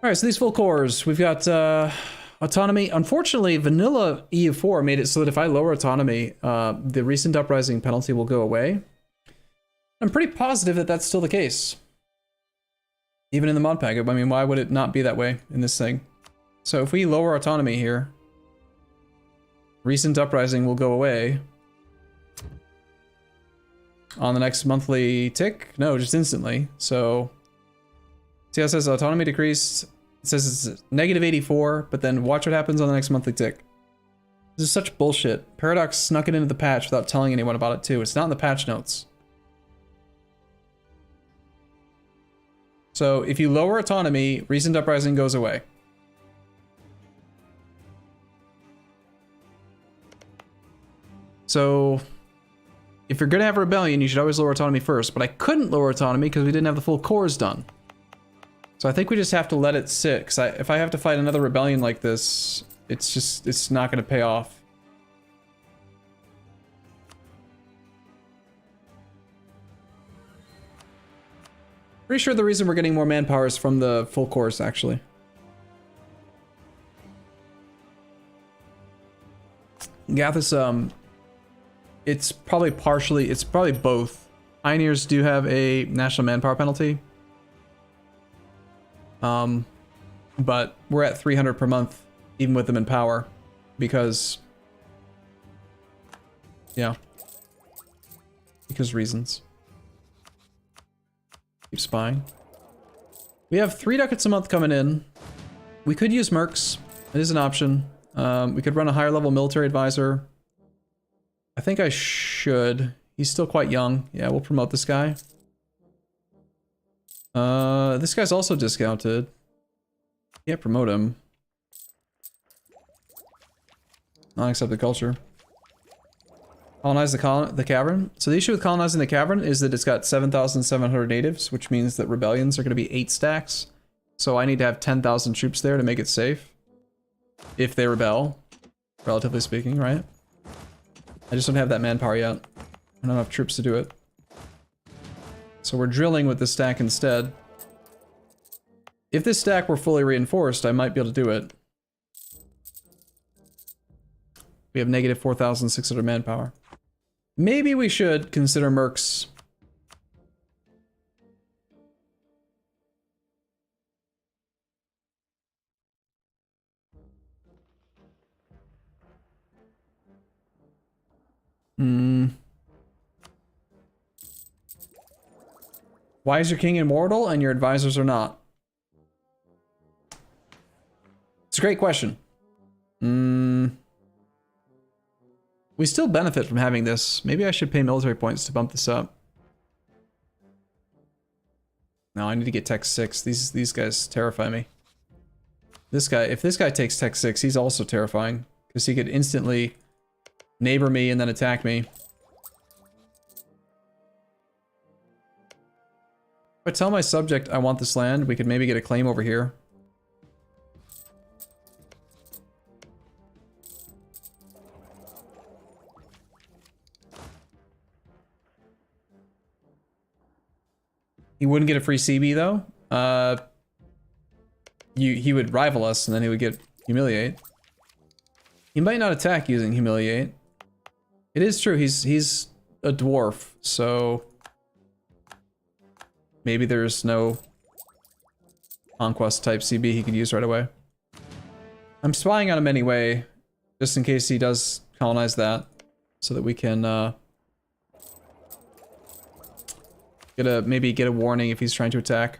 Alright, so these full cores, we've got autonomy. Unfortunately, vanilla EU4 made it so that if I lower autonomy, the recent uprising penalty will go away. I'm pretty positive that that's still the case. Even in the mod pack. I mean, why would it not be that way in this thing? So if we lower autonomy here, recent uprising will go away. On the next monthly tick? No, just instantly. So, see how it says autonomy decreased? It says it's negative 84, but then watch what happens on the next monthly tick. This is such bullshit. Paradox snuck it into the patch without telling anyone about it too. It's not in the patch notes. So if you lower autonomy, recent uprising goes away. So if you're gonna have a rebellion, you should always lower autonomy first, but I couldn't lower autonomy because we didn't have the full cores done. So I think we just have to let it sit, because if I have to fight another rebellion like this, it's not gonna pay off. Pretty sure the reason we're getting more manpower is from the full cores, actually. Gathis, it's probably both. Pioneers do have a national manpower penalty. But we're at 300 per month, even with them in power, because, yeah, because reasons. Keep spying. We have 3 ducats a month coming in. We could use mercs. It is an option. We could run a higher level military advisor. I think I should. He's still quite young. Yeah, we'll promote this guy. This guy's also discounted. Can't promote him. Non-accepted culture. Colonize the cavern. So the issue with colonizing the cavern is that it's got 7,700 natives, which means that rebellions are going to be 8 stacks. So I need to have 10,000 troops there to make it safe. If they rebel, relatively speaking, right? I just don't have that manpower yet. I don't have troops to do it. So we're drilling with this stack instead. If this stack were fully reinforced, I might be able to do it. We have negative 4,600 manpower. Maybe we should consider mercs. Why is your king immortal and your advisors are not? It's a great question. We still benefit from having this. Maybe I should pay military points to bump this up. No, I need to get tech 6. These guys terrify me. This guy, if this guy takes tech 6, he's also terrifying. Because he could instantly neighbor me and then attack me. If I tell my subject I want this land, we could maybe get a claim over here. He wouldn't get a free CB though. He would rival us and then he would get humiliate. He might not attack using humiliate. It is true, he's a dwarf, so maybe there's no Conquest type CB he could use right away. I'm spying on him anyway, just in case he does colonize that, so that we can maybe get a warning if he's trying to attack.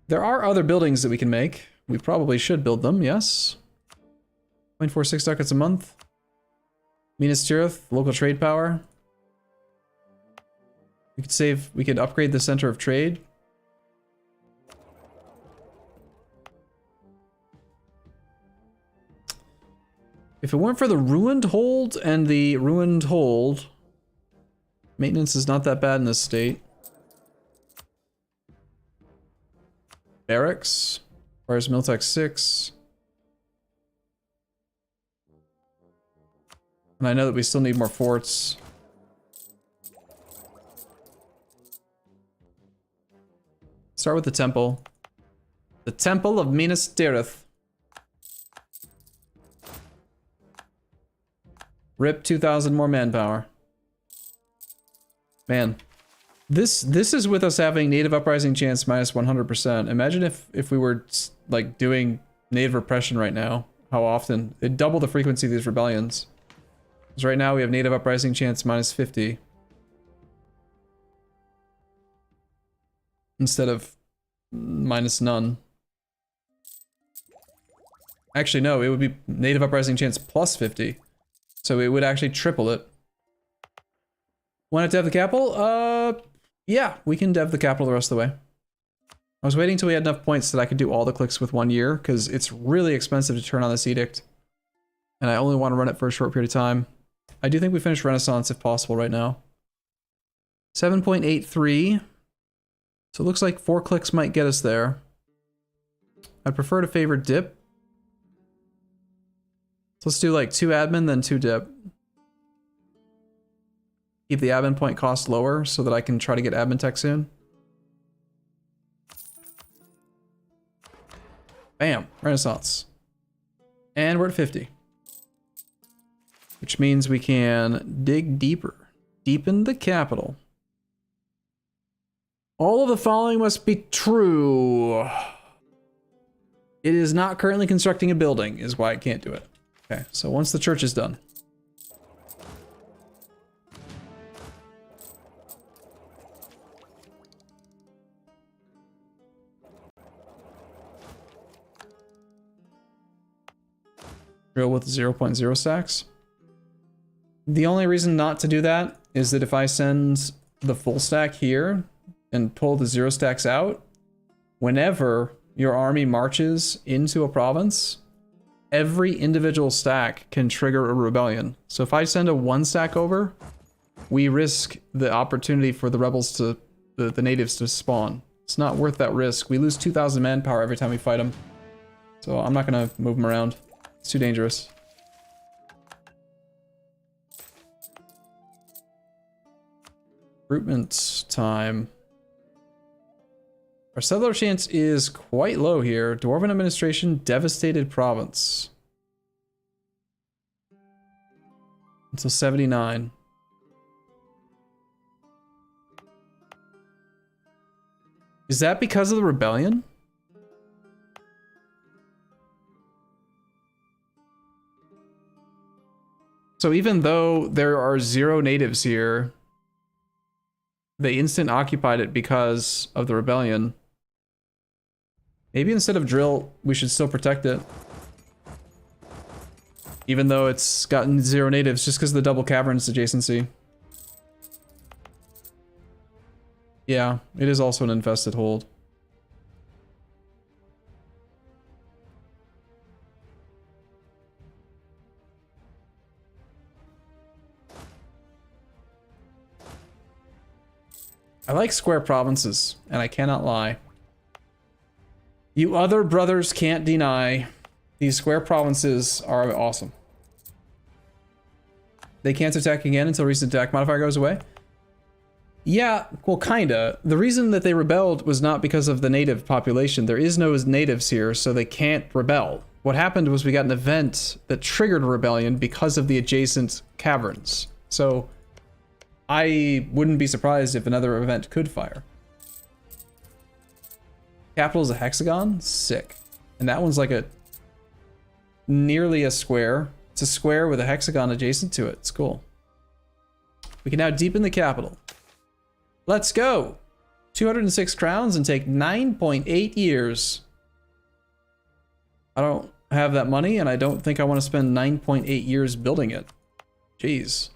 There are other buildings that we can make. We probably should build them, yes. 0.46 ducats a month. Minas Tirith, local trade power. We could upgrade the center of trade. If it weren't for the ruined hold and the ruined hold, maintenance is not that bad in this state. Barracks. Requires Miltech 6. And I know that we still need more forts. Start with the temple. The Temple of Minas Tirith. Rip 2,000 more manpower. Man. This is with us having native uprising chance minus 100%. Imagine if we were like doing native repression right now. How often? It'd double the frequency of these rebellions. Because right now we have native uprising chance minus 50. Instead of minus none. Actually, no, it would be native uprising chance plus 50. So it would actually triple it. Want to dev the capital? Yeah, we can dev the capital the rest of the way. I was waiting until we had enough points that I could do all the clicks with 1 year, because it's really expensive to turn on this edict. And I only want to run it for a short period of time. I do think we finish Renaissance if possible right now. 7.83. So it looks like 4 clicks might get us there. I'd prefer to favor dip. So let's do like 2 admin, then 2 dip. Keep the admin point cost lower so that I can try to get admin tech soon. Bam, Renaissance. And we're at 50. Which means we can dig deeper. Deepen the capital. All of the following must be true. It is not currently constructing a building, is why it can't do it. Okay, so once the church is done. Drill with 0.0 stacks. The only reason not to do that is that if I send the full stack here and pull the 0 stacks out, whenever your army marches into a province, every individual stack can trigger a rebellion. So if I send a 1 stack over, we risk the opportunity for the rebels to, the natives to spawn. It's not worth that risk. We lose 2,000 manpower every time we fight them. So I'm not gonna move them around. It's too dangerous. Recruitment time. Our settler chance is quite low here. Dwarven administration, devastated province. Until 79. Is that because of the rebellion? So even though there are 0 natives here, they instant occupied it because of the rebellion. Maybe instead of drill, we should still protect it. Even though it's gotten 0 natives, just because of the double caverns adjacency. Yeah, it is also an infested hold. I like square provinces, and I cannot lie. You other brothers can't deny these square provinces are awesome. They can't attack again until recent attack modifier goes away? Yeah, well, kinda. The reason that they rebelled was not because of the native population. There is no natives here, so they can't rebel. What happened was we got an event that triggered a rebellion because of the adjacent caverns. So I wouldn't be surprised if another event could fire. Capital is a hexagon? Sick. And that one's like a nearly a square. It's a square with a hexagon adjacent to it. It's cool. We can now deepen the capital. Let's go! 206 crowns and take 9.8 years. I don't have that money, and I don't think I want to spend 9.8 years building it. Jeez.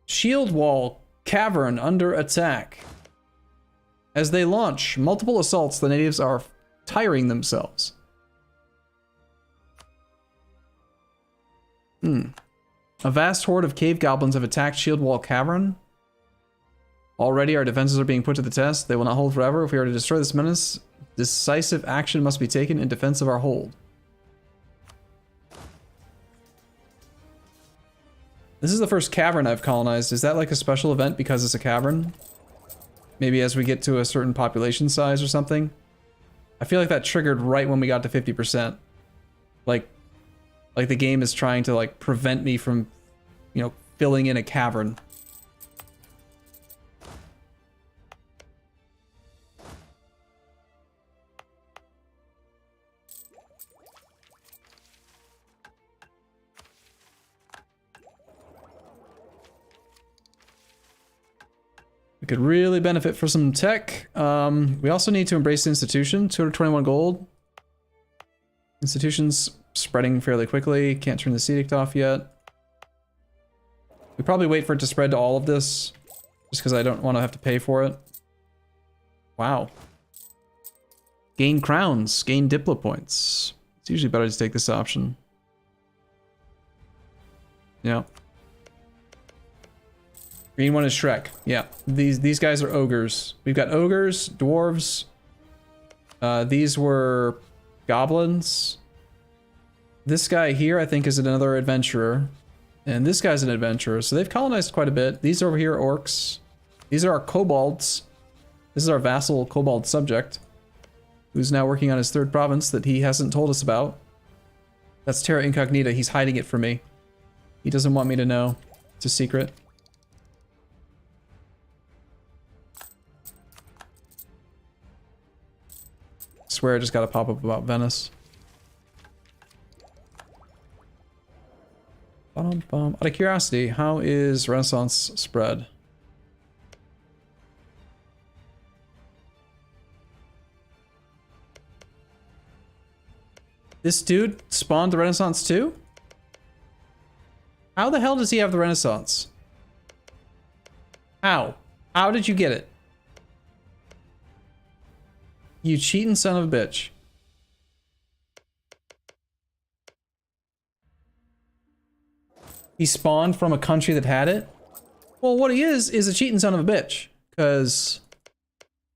Shield wall cavern under attack. As they launch multiple assaults, the natives are tiring themselves. A vast horde of cave goblins have attacked shield wall cavern. Already our defenses are being put to the test. They will not hold forever. If we are to destroy this menace, decisive action must be taken in defense of our hold. This is the first cavern I've colonized. Is that like a special event because it's a cavern? Maybe as we get to a certain population size or something. I feel like that triggered right when we got to 50%. Like the game is trying to like prevent me from, you know, filling in a cavern. We could really benefit from some tech. We also need to embrace the institution. 221 gold. Institution's spreading fairly quickly. Can't turn the edict off yet. We probably wait for it to spread to all of this, just because I don't want to have to pay for it. Wow. Gain crowns. Gain Diplo points. It's usually better to take this option. Yeah. Green one is Shrek. Yeah, these guys are ogres. We've got ogres, dwarves. These were goblins. This guy here, I think, is another adventurer. And this guy's an adventurer. So they've colonized quite a bit. These over here are orcs. These are our kobolds. This is our vassal kobold subject, who's now working on his third province that he hasn't told us about. That's Terra Incognita. He's hiding it from me. He doesn't want me to know. It's a secret. I swear I just got a pop-up about Venice. Out of curiosity, how is Renaissance spread? This dude spawned the Renaissance too? How the hell does he have the Renaissance? How? How did you get it? You cheating son of a bitch. He spawned from a country that had it? Well, what he is a cheating son of a bitch. Because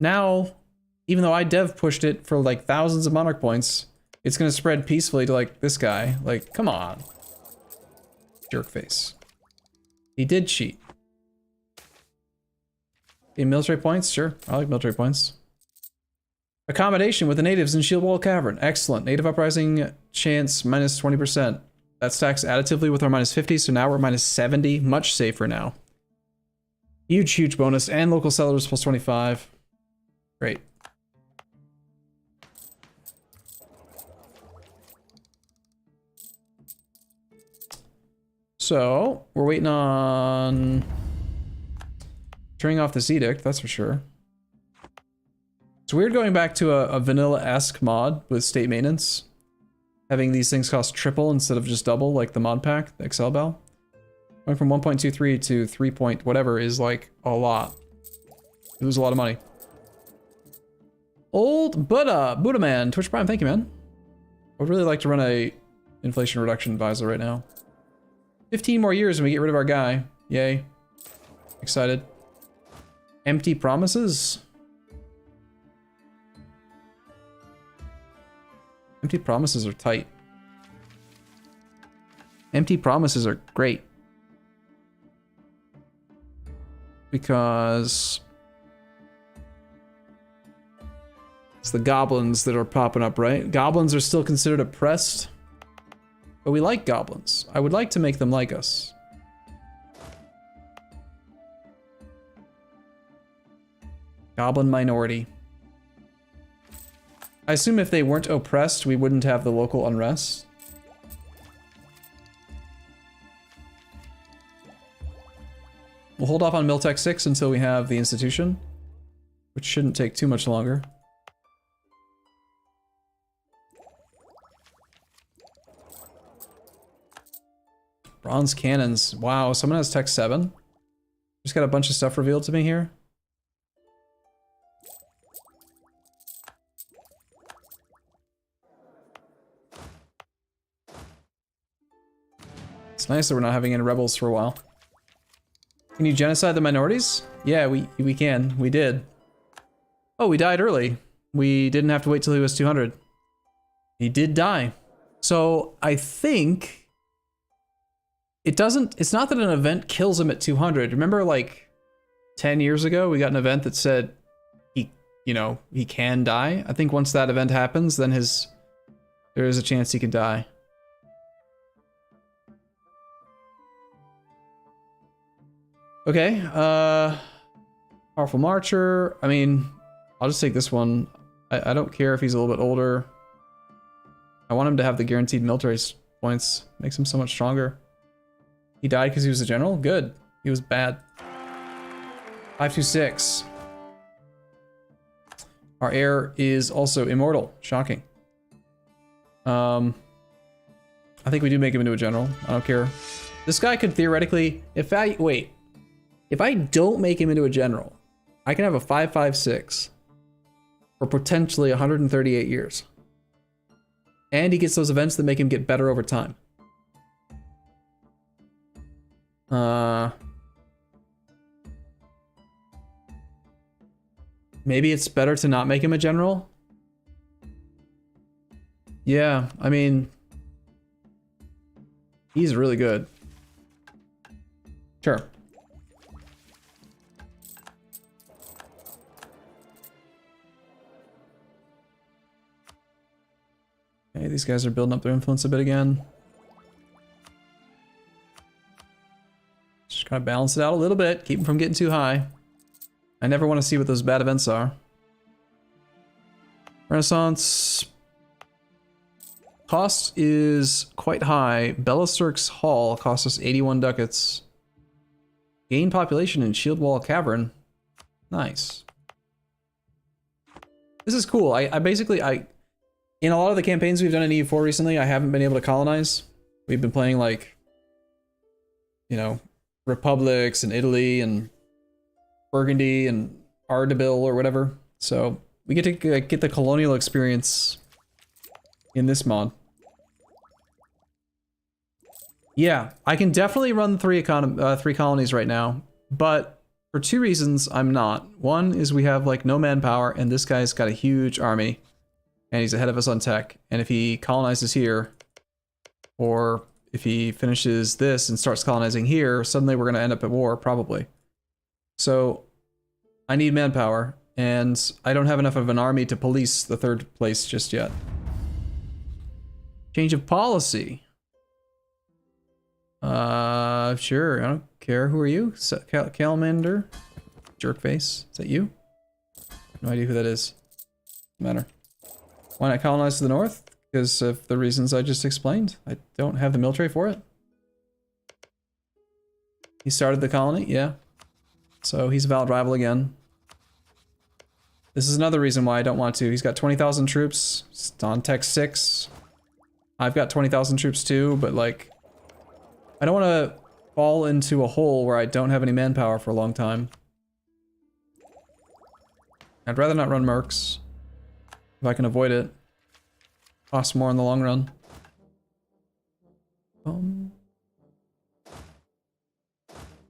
now, even though I dev pushed it for like thousands of monarch points, it's gonna spread peacefully to like this guy. Like, come on. Jerkface. He did cheat. In military points? Sure, I like military points. Accommodation with the natives in Shield Wall Cavern. Excellent. Native uprising chance minus 20%. That stacks additively with our minus 50, so now we're minus 70. Much safer now. Huge, huge bonus. And local settlers plus 25. Great. So, we're waiting on turning off this edict, that's for sure. It's weird going back to a vanilla-esque mod with state maintenance. Having these things cost triple instead of just double, like the mod pack, the Excel Bell. Going from 1.23 to 3 point whatever is like a lot. It was a lot of money. Old Buddha Man, Twitch Prime, thank you, man. I would really like to run a inflation reduction advisor right now. 15 more years and we get rid of our guy. Yay. Excited. Empty promises? Empty promises are tight. Empty promises are great. Because it's the goblins that are popping up, right? Goblins are still considered oppressed. But we like goblins. I would like to make them like us. Goblin minority. I assume if they weren't oppressed, we wouldn't have the local unrest. We'll hold off on Miltech 6 until we have the institution, which shouldn't take too much longer. Bronze cannons. Wow, someone has Tech 7. Just got a bunch of stuff revealed to me here. It's nice that we're not having any rebels for a while. Can you genocide the minorities? Yeah, we can. We did. Oh, we died early. We didn't have to wait till he was 200. He did die. So I think it doesn't, it's not that an event kills him at 200. Remember, like, 10 years ago, we got an event that said he, you know, he can die. I think once that event happens, then there is a chance he can die. Okay, powerful marcher. I mean, I'll just take this one. I don't care if he's a little bit older. I want him to have the guaranteed military points. Makes him so much stronger. He died because he was a general? Good. He was bad. 526. Our heir is also immortal. Shocking. I think we do make him into a general. I don't care. This guy could theoretically, if I don't make him into a general, I can have a 556 for potentially 138 years. And he gets those events that make him get better over time. Maybe it's better to not make him a general? Yeah, I mean, he's really good. Sure. Okay, these guys are building up their influence a bit again. Just gotta balance it out a little bit, keep them from getting too high. I never want to see what those bad events are. Renaissance. Cost is quite high. Belisark's Hall costs us 81 ducats. Gain population in Shield Wall Cavern. Nice. This is cool. I basically, in a lot of the campaigns we've done in EU4 recently, I haven't been able to colonize. We've been playing like, you know, republics and Italy and Burgundy and Ardabil or whatever. So we get to get the colonial experience in this mod. Yeah, I can definitely run three colonies right now, but for two reasons I'm not. One is we have like no manpower, and this guy's got a huge army, and he's ahead of us on tech. And if he colonizes here, or if he finishes this and starts colonizing here, suddenly we're going to end up at war, probably. So I need manpower, and I don't have enough of an army to police the third place just yet. Change of policy. Sure, I don't care. Who are you? Calmander? Jerkface? Is that you? No idea who that is. Doesn't matter. Why not colonize to the north? Because of the reasons I just explained. I don't have the military for it. He started the colony? Yeah. So he's a valid rival again. This is another reason why I don't want to. He's got 20,000 troops. It's on Tech 6. I've got 20,000 troops too, but like, I don't want to fall into a hole where I don't have any manpower for a long time. I'd rather not run mercs if I can avoid it. Costs more in the long run.